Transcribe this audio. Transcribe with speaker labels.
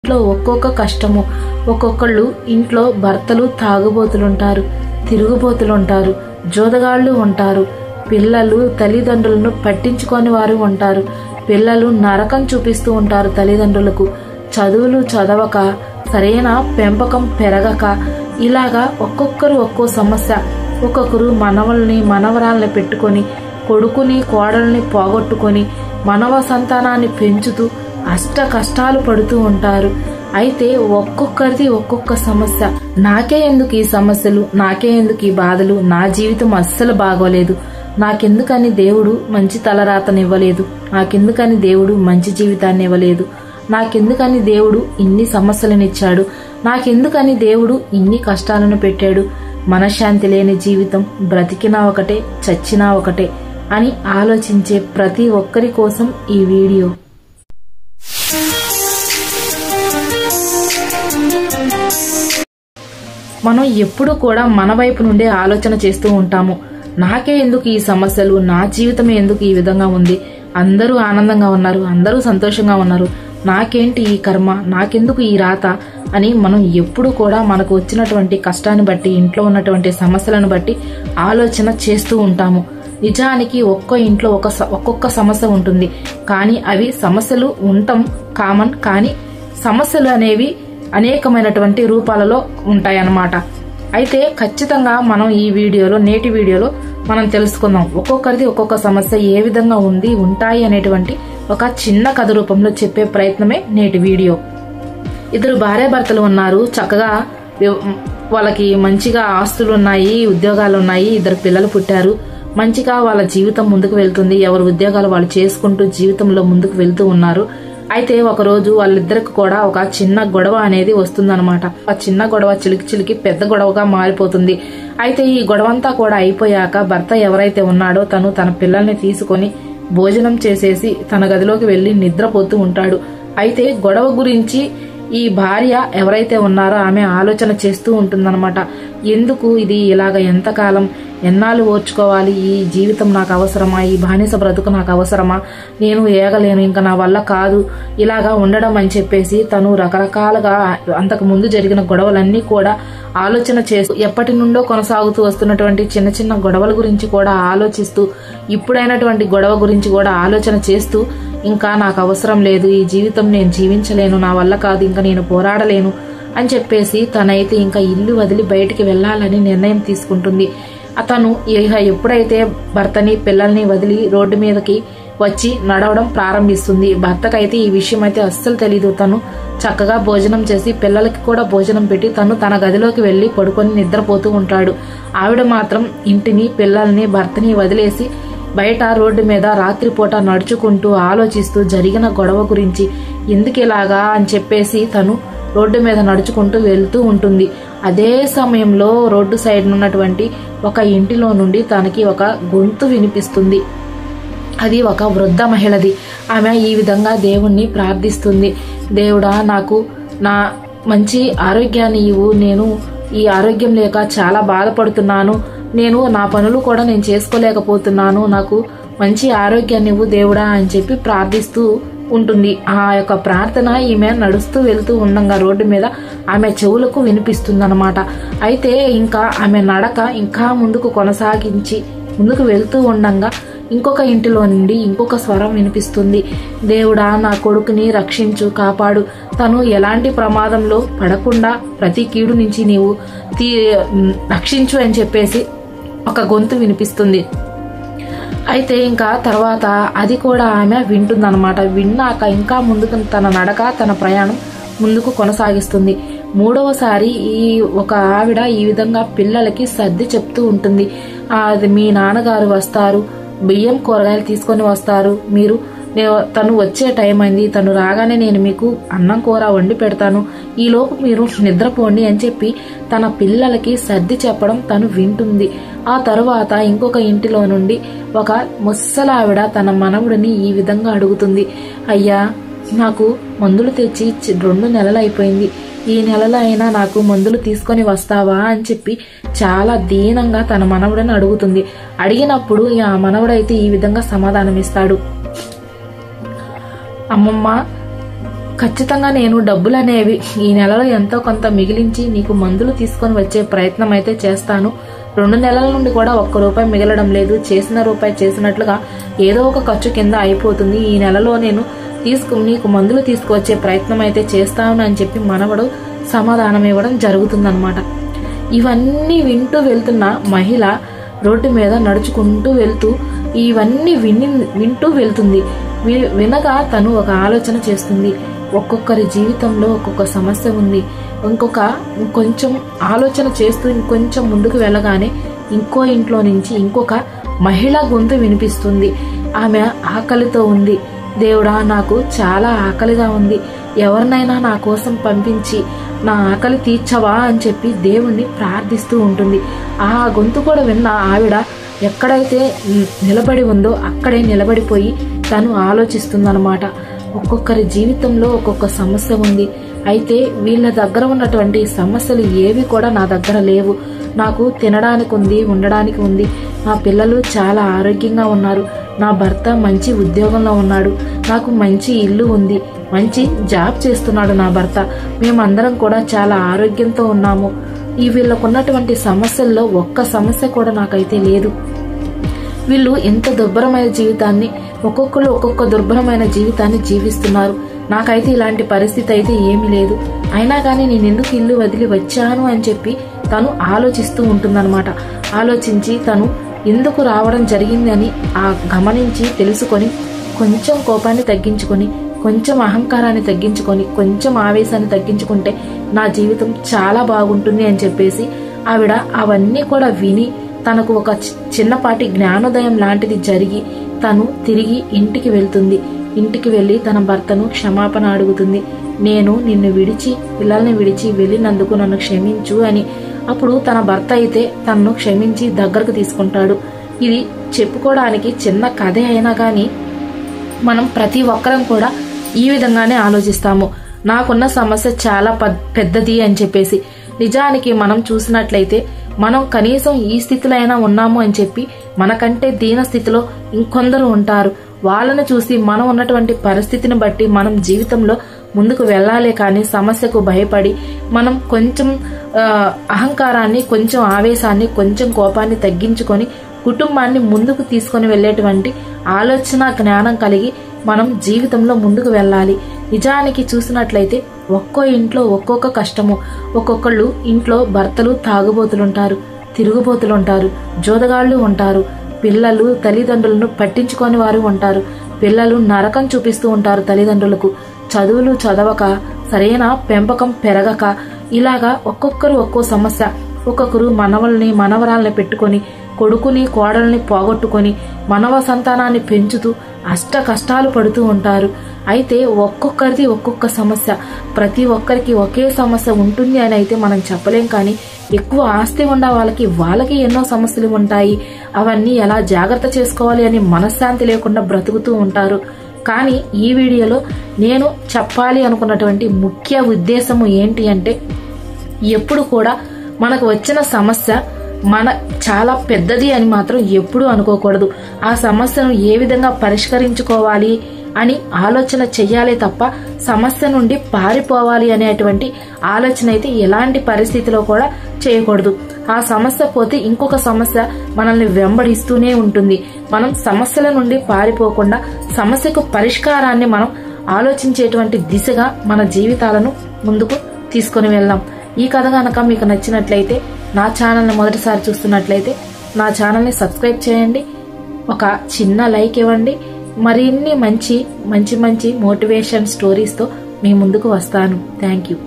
Speaker 1: ఇంట్లో ఒక్కొక్క కష్టము. ఒక్కొక్కళ్ళు ఇంట్లో భర్తలు తాగుబోతులుంటారు, తిరుగుబోతులుంటారు, జోదగాళ్ళు ఉంటారు. పిల్లలు తల్లిదండ్రులను పట్టించుకొని వారు ఉంటారు. పిల్లలు నరకం చూపిస్తూ ఉంటారు తల్లిదండ్రులకు. చదువులు చదవక, సరైన పెంపకం పెరగక, ఇలాగా ఒక్కొక్కరు ఒక్కో సమస్య. ఒక్కొక్కరు మనవల్ని మనవరాల్ని పెట్టుకొని, కొడుకుని కోడల్ని పోగొట్టుకొని మనవ సంతానాన్ని పెంచుతూ అష్ట కష్టాలు పడుతూ ఉంటారు. అయితే ఒక్కొక్కరిది ఒక్కొక్క సమస్య. నాకే ఎందుకు ఈ సమస్యలు, నాకే ఎందుకు ఈ బాధలు, నా జీవితం అస్సలు బాగోలేదు, నాకెందుకని దేవుడు మంచి తలరాతనివ్వలేదు, నాకెందుకని దేవుడు మంచి జీవితాన్ని ఇవ్వలేదు, నాకెందుకని దేవుడు ఇన్ని సమస్యలనిచ్చాడు, నాకెందుకని దేవుడు ఇన్ని కష్టాలను పెట్టాడు, మనశ్శాంతి లేని జీవితం, బ్రతికినా ఒకటే చచ్చినా ఒకటే అని ఆలోచించే ప్రతి ఒక్కరి కోసం ఈ వీడియో. మనం ఎప్పుడూ కూడా మన వైపు నుండే ఆలోచన చేస్తూ ఉంటాము. నాకే ఎందుకు ఈ సమస్యలు, నా జీవితమే ఎందుకు ఈ విధంగా ఉంది, అందరూ ఆనందంగా ఉన్నారు, అందరూ సంతోషంగా ఉన్నారు, నాకేంటి ఈ కర్మ, నాకెందుకు ఈ రాత అని మనం ఎప్పుడూ కూడా మనకు వచ్చినటువంటి కష్టాన్ని బట్టి, ఇంట్లో ఉన్నటువంటి సమస్యలను బట్టి ఆలోచన చేస్తూ ఉంటాము. నిజానికి ఒక్కో ఇంట్లో ఒక్కొక్క సమస్య ఉంటుంది. కానీ అవి సమస్యలు ఉండటం కామన్. కానీ సమస్యలు అనేవి అనేకమైనటువంటి రూపాలలో ఉంటాయన్నమాట. అయితే ఖచ్చితంగా మనం ఈ వీడియోలో, నేటి వీడియోలో మనం తెలుసుకుందాం. ఒక్కొక్కరిది ఒక్కొక్క సమస్య ఏ విధంగా ఉంటాయి అనేటువంటి ఒక చిన్న కథ రూపంలో చెప్పే ప్రయత్నమే నేటి వీడియో. ఇద్దరు భార్యాభర్తలు ఉన్నారు. చక్కగా వాళ్ళకి మంచిగా ఆస్తులు ఉన్నాయి, ఉద్యోగాలు ఉన్నాయి, ఇద్దరు పిల్లలు పుట్టారు. మంచిగా వాళ్ళ జీవితం ముందుకు వెళ్తుంది. ఎవరు ఉద్యోగాలు వాళ్ళు చేసుకుంటూ జీవితంలో ముందుకు వెళ్తూ ఉన్నారు. అయితే ఒకరోజు వాళ్ళిద్దరికి కూడా ఒక చిన్న గొడవ అనేది వస్తుందన్నమాట. ఆ చిన్న గొడవ చిలికి చిలికి పెద్ద గొడవగా మారిపోతుంది. అయితే ఈ గొడవంతా కూడా అయిపోయాక భర్త ఎవరైతే ఉన్నాడో తను తన పిల్లల్ని తీసుకొని భోజనం చేసేసి తన గదిలోకి వెళ్లి నిద్రపోతూ ఉంటాడు. అయితే గొడవ గురించి ఈ భార్య ఎవరైతే ఉన్నారో ఆమె ఆలోచన చేస్తూ ఉంటుందన్నమాట. ఎందుకు ఇది ఇలాగ, ఎంతకాలం, ఎన్నాళ్ళు ఓర్చుకోవాలి, ఈ జీవితం నాకు అవసరమా, ఈ బానిస బ్రతుకు నాకు అవసరమా, నేను ఏగలేను, ఇంకా నా వల్ల కాదు ఇలాగా ఉండడం అని చెప్పేసి తను రకరకాలుగా అంతకు ముందు జరిగిన గొడవలన్నీ కూడా ఆలోచన చేస్తూ, ఎప్పటి నుండో కొనసాగుతూ వస్తున్నటువంటి చిన్న చిన్న గొడవల గురించి కూడా ఆలోచిస్తూ, ఇప్పుడైనటువంటి గొడవ గురించి కూడా ఆలోచన చేస్తూ, ఇంకా నాకు అవసరం లేదు, ఈ జీవితం నేను జీవించలేను, నా వల్ల కాదు, ఇంకా నేను పోరాడలేను అని చెప్పేసి తనైతే ఇంకా ఇల్లు వదిలి బయటికి వెళ్లాలని నిర్ణయం తీసుకుంటుంది. అతను ఎప్పుడైతే భర్తని పిల్లల్ని వదిలి రోడ్డు మీదకి వచ్చి నడవడం ప్రారంభిస్తుంది. భర్తకైతే ఈ విషయం అయితే అస్సలు తెలీదు. తను చక్కగా భోజనం చేసి పిల్లలకి కూడా భోజనం పెట్టి తను తన గదిలోకి వెళ్లి పడుకొని నిద్రపోతూ ఉంటాడు. ఆవిడ మాత్రం ఇంటిని, పిల్లల్ని, భర్తని వదిలేసి బయట రోడ్డు మీద రాత్రిపూట నడుచుకుంటూ ఆలోచిస్తూ జరిగిన గొడవ గురించి ఎందుకిలాగా అని చెప్పేసి తను రోడ్డు మీద నడుచుకుంటూ వెళ్తూ ఉంటుంది. అదే సమయంలో రోడ్డు సైడ్ ఉన్నటువంటి ఒక ఇంటిలో నుండి తనకి ఒక గొంతు వినిపిస్తుంది. అది ఒక వృద్ధ మహిళది. ఆమె ఈ విధంగా దేవుణ్ణి ప్రార్థిస్తుంది. దేవుడా, నాకు నా మంచి ఆరోగ్యాన్ని ఇవ్వు, నేను ఈ ఆరోగ్యం లేక చాలా బాధపడుతున్నాను, నేను నా పనులు కూడా నేను చేసుకోలేకపోతున్నాను, నాకు మంచి ఆరోగ్యాన్ని ఇవ్వు దేవుడా అని చెప్పి ప్రార్థిస్తూ ఉంటుంది. ఆ యొక్క ప్రార్థన ఈమె నడుస్తూ వెళ్తూ ఉండగా రోడ్డు మీద ఆమె చెవులకు వినిపిస్తుందన్నమాట. అయితే ఇంకా ఆమె నడక ఇంకా ముందుకు కొనసాగించి ముందుకు వెళ్తూ ఉండగా ఇంకొక ఇంటిలో నుండి ఇంకొక స్వరం వినిపిస్తుంది. దేవుడా, నా కొడుకుని రక్షించు, కాపాడు, తను ఎలాంటి ప్రమాదంలో పడకుండా ప్రతి కీడు నుంచి నీవు రక్షించు అని చెప్పేసి ఒక గొంతు వినిపిస్తుంది. అయితే ఇంకా తర్వాత అది కూడా ఆమె వింటుందన్నమాట. విన్నాక ఇంకా ముందుకు తన నడక, తన ప్రయాణం ముందుకు కొనసాగిస్తుంది. మూడవసారి ఈ ఒక ఆవిడ ఈ విధంగా పిల్లలకి సర్ది చెప్తూ ఉంటుంది. అది మీ నాన్నగారు వస్తారు, బియ్యం కూరగాయలు తీసుకొని వస్తారు, మీరు తను వచ్చే టైం అయింది, తను రాగానే నేను మీకు అన్నం కూర వండి పెడతాను, ఈలోపు మీరు నిద్రపోండి అని చెప్పి తన పిల్లలకి సర్ది చెప్పడం తను వింటుంది. ఆ తరువాత ఇంకొక ఇంటిలో నుండి ఒక ముసలావిడ తన మనవుడిని ఈ విధంగా అడుగుతుంది. అయ్యా, నాకు మందులు తెచ్చి 2 నెలలు అయిపోయింది, ఈ నెలలో అయినా నాకు మందులు తీసుకొని వస్తావా అని చెప్పి చాలా దీనంగా తన మనవుడిని అడుగుతుంది. అడిగినప్పుడు ఆ మనవుడైతే ఈ విధంగా సమాధానం ఇస్తాడు. అమ్మమ్మ, ఖచ్చితంగా నేను డబ్బులు అనేవి ఈ నెలలో ఎంతో కొంత మిగిలించి నీకు మందులు తీసుకొని వచ్చే ప్రయత్నం అయితే చేస్తాను. 2 నెలల నుండి కూడా ఒక్క రూపాయి మిగలడం లేదు. చేసిన రూపాయి చేసినట్లుగా ఏదో ఒక ఖర్చు కింద అయిపోతుంది. ఈ నెలలో నేను నీకు మందులు తీసుకువచ్చే ప్రయత్నం అయితే చేస్తాను అని చెప్పి మనవడు సమాధానం ఇవ్వడం జరుగుతుందన్నమాట. ఇవన్నీ వింటూ వెళ్తున్న మహిళ రోడ్డు మీద నడుచుకుంటూ వెళ్తూ ఇవన్నీ వింటూ వెళ్తుంది. వినగా తను ఒక ఆలోచన చేస్తుంది. ఒక్కొక్కరి జీవితంలో ఒక్కొక్క సమస్య ఉంది. ఇంకొంచెం ఆలోచన చేస్తూ ఇంకొంచెం ముందుకు వెళ్ళగానే ఇంకో ఇంట్లో నుంచి ఇంకొక మహిళ గొంతు వినిపిస్తుంది. ఆమె ఆకలితో ఉంది. దేవుడా, నాకు చాలా ఆకలిగా ఉంది, ఎవరినైనా నా కోసం పంపించి నా ఆకలి తీర్చవా అని చెప్పి దేవుణ్ణి ప్రార్థిస్తూ ఉంటుంది. ఆ గొంతు కూడా విన్న ఆవిడ ఎక్కడైతే నిలబడి ఉందో అక్కడే నిలబడిపోయి తను ఆలోచిస్తుందన్నమాట. ఒక్కొక్కరి జీవితంలో ఒక్కొక్క సమస్య ఉంది. అయితే వీళ్ళ దగ్గర ఉన్నటువంటి సమస్యలు ఏవి కూడా నా దగ్గర లేవు. నాకు తినడానికి ఉంది, ఉండడానికి ఉంది, నా పిల్లలు చాలా ఆరోగ్యంగా ఉన్నారు, నా భర్త మంచి ఉద్యోగంలో ఉన్నాడు, నాకు మంచి ఇల్లు ఉంది, మంచి జాబ్ చేస్తున్నాడు నా భర్త, మేమందరం కూడా చాలా ఆరోగ్యంతో ఉన్నాము. వీళ్ళకున్నటువంటి సమస్యల్లో ఒక్క సమస్య కూడా నాకైతే లేదు. వీళ్ళు ఎంత దుర్భరమైన జీవితాన్ని, ఒక్కొక్కరు ఒక్కొక్క దుర్భరమైన జీవితాన్ని జీవిస్తున్నారు. నాకైతే ఇలాంటి పరిస్థితి అయితే ఏమీ లేదు. అయినా కానీ నేను ఎందుకు ఇల్లు వదిలి వచ్చాను అని చెప్పి తను ఆలోచిస్తూ ఉంటుందన్నమాట. ఆలోచించి తను ఎందుకు రావడం జరిగింది అని గమనించి తెలుసుకొని కొంచెం కోపాన్ని తగ్గించుకొని, కొంచెం అహంకారాన్ని తగ్గించుకొని, కొంచెం ఆవేశాన్ని తగ్గించుకుంటే నా జీవితం చాలా బాగుంటుంది అని చెప్పేసి ఆవిడ అవన్నీ కూడా విని తనకు ఒక చిన్నపాటి జ్ఞానోదయం లాంటిది జరిగి తను తిరిగి ఇంటికి వెళ్తుంది. ఇంటికి వెళ్లి తన భర్తను క్షమాపణ అడుగుతుంది. నేను నిన్ను విడిచి, పిల్లల్ని విడిచి వెళ్ళినందుకు నన్ను క్షమించు అని. అప్పుడు తన భర్త అయితే తనను క్షమించి దగ్గరకు తీసుకుంటాడు. ఇది చెప్పుకోవడానికి చిన్న కథే అయినా కానీ మనం ప్రతి ఒక్కరం కూడా ఈ విధంగానే ఆలోచిస్తాము. నాకున్న సమస్య చాలా పెద్దది అని చెప్పేసి. నిజానికి మనం చూసినట్లయితే మనం కనీసం ఈ స్థితిలో అయినా ఉన్నాము అని చెప్పి మనకంటే దీన స్థితిలో ఇంకొందరు ఉంటారు. వాళ్ళని చూసి మనం ఉన్నటువంటి పరిస్థితిని బట్టి మనం జీవితంలో ముందుకు వెళ్లాలే కానీ సమస్యకు భయపడి మనం కొంచెం అహంకారాన్ని, కొంచెం ఆవేశాన్ని, కొంచెం కోపాన్ని తగ్గించుకొని కుటుంబాన్ని ముందుకు తీసుకొని వెళ్లేటువంటి ఆలోచన జ్ఞానం కలిగి మనం జీవితంలో ముందుకు వెళ్ళాలి. నిజానికి చూసినట్లయితే ఒక్కో ఇంట్లో ఒక్కొక్క కష్టము. ఒక్కొక్కళ్ళు ఇంట్లో భర్తలు తాగుబోతులుంటారు, తిరుగుబోతులుంటారు, జోదగాళ్లు ఉంటారు, పిల్లలు తల్లిదండ్రులను పట్టించుకొని వారు ఉంటారు, పిల్లలు నరకం చూపిస్తూ ఉంటారు తల్లిదండ్రులకు, చదువులు చదవక, సరైన పెంపకం పెరగక, ఇలాగా ఒక్కొక్కరు ఒక్కో సమస్య. ఒక్కొక్కరు మనవల్ని మనవరాల్ని పెట్టుకొని, కొడుకుని కోడల్ని పోగొట్టుకొని మనవ సంతానాన్ని పెంచుతూ అష్ట కష్టాలు పడుతూ ఉంటారు. అయితే ఒక్కొక్కరిది ఒక్కొక్క సమస్య. ప్రతి ఒక్కరికి ఒకే సమస్య ఉంటుంది అని అయితే మనం చెప్పలేం. కానీ ఎక్కువ ఆస్తి ఉన్న వాళ్ళకి ఎన్నో సమస్యలు ఉంటాయి. అవన్నీ ఎలా జాగ్రత్త చేసుకోవాలి అని మనశ్శాంతి లేకుండా బ్రతుకుతూ ఉంటారు. కానీ ఈ వీడియోలో నేను చెప్పాలి అనుకున్నటువంటి ముఖ్య ఉద్దేశము ఏంటి అంటే, ఎప్పుడు కూడా మనకు వచ్చిన సమస్య చాలా పెద్దది అని మాత్రం ఎప్పుడూ అనుకోకూడదు. ఆ సమస్యను ఏ విధంగా పరిష్కరించుకోవాలి అని ఆలోచన చెయ్యాలే తప్ప సమస్య నుండి పారిపోవాలి అనేటువంటి ఆలోచన అయితే ఎలాంటి పరిస్థితిలో కూడా చేయకూడదు. ఆ సమస్య పోతే ఇంకొక సమస్య మనల్ని వెంబడిస్తూనే ఉంటుంది. మనం సమస్యల నుండి పారిపోకుండా సమస్యకు పరిష్కారాన్ని మనం ఆలోచించేటువంటి దిశగా మన జీవితాలను ముందుకు తీసుకొని వెళ్దాం. ఈ కథ కనుక మీకు నచ్చినట్లయితే, నా ఛానల్ని మొదటిసారి చూస్తున్నట్లయితే నా ఛానల్ని సబ్స్క్రైబ్ చేయండి, ఒక చిన్న లైక్ ఇవ్వండి. మరిన్ని మంచి మోటివేషన్ స్టోరీస్తో మీ ముందుకు వస్తాను. Thank you.